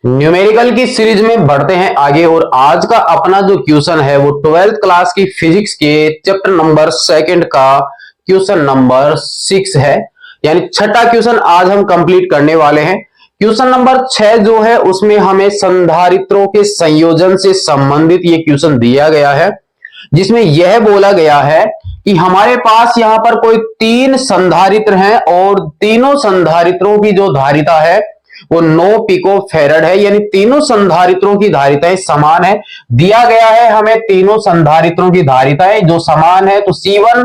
Numerical की series में बढ़ते हैं आगे और आज का अपना जो क्वेश्चन है वो 12th क्लास की फिजिक्स के चैप्टर नंबर 2 का क्वेश्चन नंबर 6 है। यानी छठा क्वेश्चन आज हम कंप्लीट करने वाले हैं। क्वेश्चन नंबर 6 जो है उसमें हमें संधारित्रों के संयोजन से संबंधित ये क्वेश्चन दिया गया है, जिसमें यह बोला गया है कि हमारे पास यहां पर कोई 3 संधारित्र हैं और तीनों संधारित्रों की जो धारिता है वो 9 पिको फेरड है। यानी तीनों संधारित्रों की धारिताएं समान है। दिया गया है हमें तीनों संधारित्रों की धारिताएं जो समान है, तो C1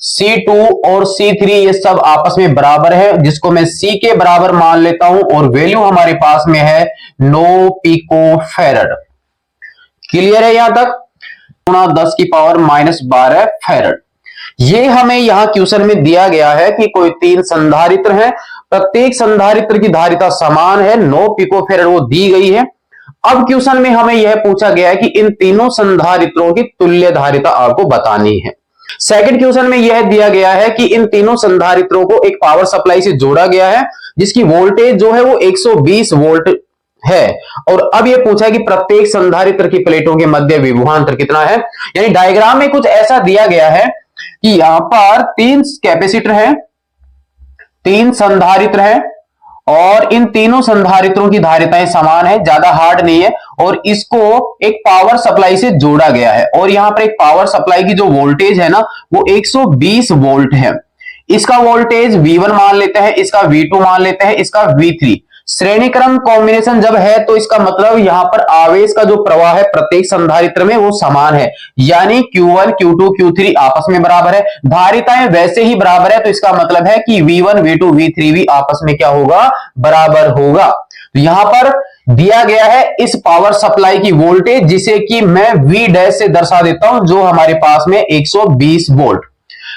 C2 और C3 ये सब आपस में बराबर है, जिसको मैं C के बराबर मान लेता हूं और वैल्यू हमारे पास में है 9 पिको फेरड। क्लियर है यहां तक? 10 की पावर -12 फेरड। ये हमें यहां क्वेश्चन में दिया गया है कि कोई 3 संधारित्र हैं, प्रत्येक संधारित्र की धारिता समान है, 9 पिको फेरड वो दी गई है। अब क्वेश्चन में हमें यह पूछा गया है कि इन तीनों संधारित्रों की तुल्य धारिता आपको बतानी है। सेकंड क्वेश्चन में यह दिया गया है कि इन तीनों संधारित्रों को एक पावर सप्लाई से जोड़ा गया है, जिसकी वोल्टेज जो है वो 120 वोल्ट है। और अब यह पूछा है कि प्रत्येक संधारित्र की प्लेटों के मध्य विभवांतर कितना है। यानी डायग्राम में कुछ ऐसा दिया गया है कि यहां पर 3 कैपेसिटर हैं, 3 संधारित्र हैं और इन तीनों संधारित्रों की धारिताएं समान है, ज्यादा हार्ड नहीं है, और इसको एक पावर सप्लाई से जोड़ा गया है। और यहां पर एक पावर सप्लाई की जो वोल्टेज है ना वो 120 वोल्ट है। इसका वोल्टेज V1 मान लेते हैं, इसका V2 मान लेते हैं, इसका V3। श्रेणी क्रम कॉम्बिनेशन जब है तो इसका मतलब यहां पर आवेश का जो प्रवाह है प्रत्येक संधारित्र में वो समान है, यानी Q1 Q2 Q3 आपस में बराबर है। धारिताएं वैसे ही बराबर है, तो इसका मतलब है कि V1 V2 V3 भी आपस में क्या होगा, बराबर होगा। तो यहां पर दिया गया है इस पावर सप्लाई की वोल्टेज, जिसे कि मैं V डैश से दर्शा देता हूं, जो हमारे पास में 120 वोल्ट।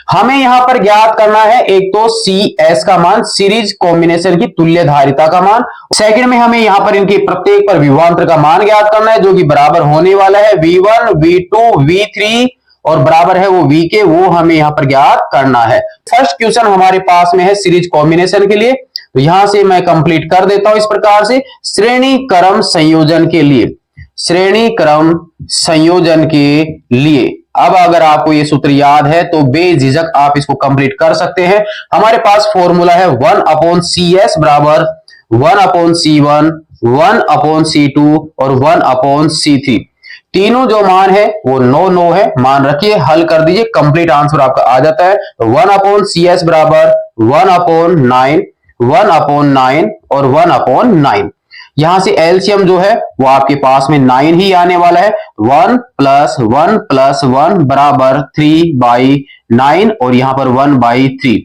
हमें यहां पर ज्ञात करना है एक तो CS का मान, सीरीज कॉम्बिनेशन की तुल्य धारिता का मान। सेकंड में हमें यहां पर इनके प्रत्येक पर विभवांतर का मान ज्ञात करना है, जो कि बराबर होने वाला है V1 V2 V3 और बराबर है वो V के, वो हमें यहां पर ज्ञात करना है। फर्स्ट क्वेश्चन हमारे पास में है सीरीज कॉम्बिनेशन के लिए, तो यहां से मैं कंप्लीट कर देता हूं इस प्रकार से। श्रेणी क्रम संयोजन के लिए, श्रेणी क्रम संयोजन के लिए अब अगर आपको ये सूत्र याद है तो बेझिझक आप इसको कंप्लीट कर सकते हैं। हमारे पास फॉर्मूला है 1/CS बराबर 1/C1 1/C2 और 1/C3। तीनों जो मान है वो 9 है। मान रखिए, हल कर दीजिए, कंप्लीट आंसर आपका आ जाता है। 1/CS बराबर 1/9 1/9 और 1/9। यहां से एलसीएम जो है वो आपके पास में 9 ही आने वाला है। 1 + 1 + 1 बराबर 3/9 और यहां पर 1/3।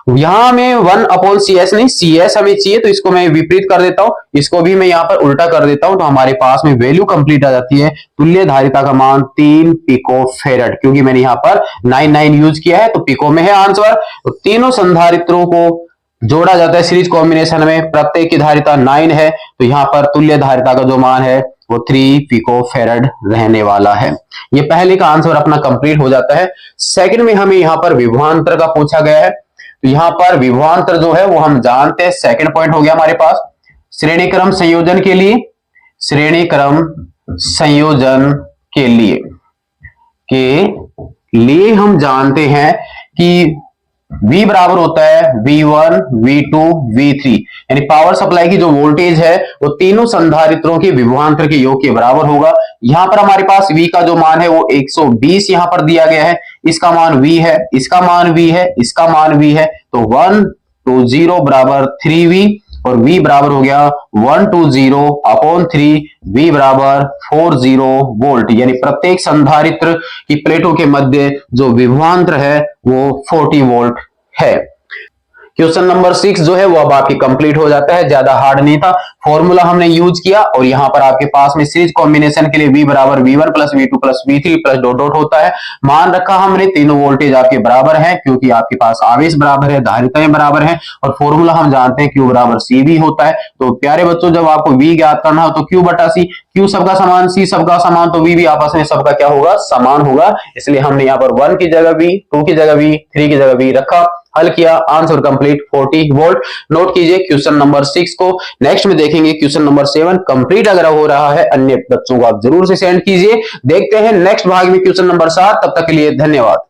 यहां में 1/CS नहीं, CS हमें चाहिए, तो इसको मैं विपरीत कर देता हूं, इसको भी मैं यहां पर उल्टा कर देता हूं, तो हमारे पास में वैल्यू कंप्लीट आ जाती है। तुल्य धारिता का मान 3 पिको फेरड, क्योंकि मैंने यहां पर 9 यूज किया है तो पिको में है आंसर। तो तीनों संधारित्रों को जोड़ा जाता है सीरीज कॉम्बिनेशन में, प्रत्येक की धारिता 9 है, तो यहां पर तुल्य धारिता का जो मान है वो 3 पिको फेरड रहने वाला है। ये पहले का आंसर अपना कंप्लीट हो जाता है। सेकंड में हमें यहां पर विभवांतर का पूछा गया है, तो यहां पर विभवांतर जो है वो हम जानते हैं। सेकंड पॉइंट हो गया हमारे पास श्रेणी क्रम संयोजन के लिए, श्रेणी क्रम संयोजन के लिए हम जानते हैं कि V बराबर होता है V1 V2 V3। यानी पावर सप्लाई की जो वोल्टेज है वो तीनों संधारित्रों के विभवांतर के योग के बराबर होगा। यहां पर हमारे पास V का जो मान है वो 120 यहां पर दिया गया है, इसका मान V है, इसका मान V है, इसका मान V है, तो 120 बराबर 3V और V बराबर हो गया 120/3, V बराबर 40 वोल्ट। यानी प्रत्येक संधारित्र की प्लेटों के मध्य जो विभवांतर है वो 40 वोल्ट है। क्वेश्चन नंबर 6 जो है वो अब आपकी कंप्लीट हो जाता है, ज्यादा हार्ड नहीं था। फॉर्मूला हमने यूज किया और यहां पर आपके पास में सीरीज कॉम्बिनेशन के लिए V बराबर V1 + V2 + V3 + dot dot होता है। मान रखा हमने, तीनों वोल्टेज आपके बराबर है, क्योंकि आपके पास आवेश बराबर है, धारिताएं बराबर है, और फॉर्मूला हम जानते हैं Q बराबर CV होता है। तो प्यारे बच्चों, जब आपको V ज्ञात करना हो तो Q/C, Q सबका समान, C सबका समान, तो V भी आपस में सबका क्या होगा, समान होगा। इसलिए हमने यहाँ पर 1 की जगह V, 2 की जगह V, 3 की जगह V रखा। हल किया, आंसर कंप्लीट 40 वोल्ट। नोट कीजिए क्वेश्चन नंबर 6 को। नेक्स्ट में देखेंगे क्वेश्चन नंबर 7 कंप्लीट अगर हो रहा है अन्य बच्चों को आप जरूर से सेंड कीजिए। देखते हैं नेक्स्ट भाग में क्वेश्चन नंबर 7। तब तक के लिए धन्यवाद।